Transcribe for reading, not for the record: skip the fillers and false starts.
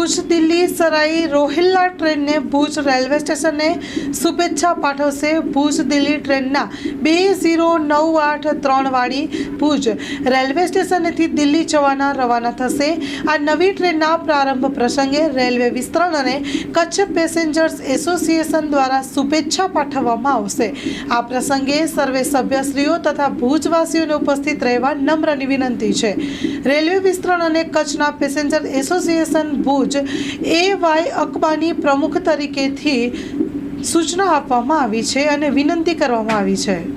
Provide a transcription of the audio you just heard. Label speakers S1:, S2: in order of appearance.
S1: ભુજ દિલ્હી સરાઈ રોહિલ્લા ટ્રેનને ભુજ રેલવે સ્ટેશને શુભેચ્છા પાઠવશે। ભુજ દિલ્હી ટ્રેનના 2098 વાળી ભુજ રેલવે સ્ટેશનથી દિલ્હી જવાના રવાના થશે। આ નવી ટ્રેનના પ્રારંભ પ્રસંગે રેલવે વિસ્તરણ અને કચ્છ પેસેન્જર્સ એસોસિએશન દ્વારા શુભેચ્છા પાઠવવામાં આવશે। આ પ્રસંગે સર્વે સભ્યશ્રીઓ તથા ભુજવાસીઓને ઉપસ્થિત રહેવા નમ્ર વિનંતી છે। રેલવે વિસ્તરણ અને કચ્છના પેસેન્જર એસોસિએશન ભુજ એ.વાય. અકબાની પ્રમુખ તરીકેથી સૂચના આપવામાં આવી છે અને વિનંતી કરવામાં આવી છે।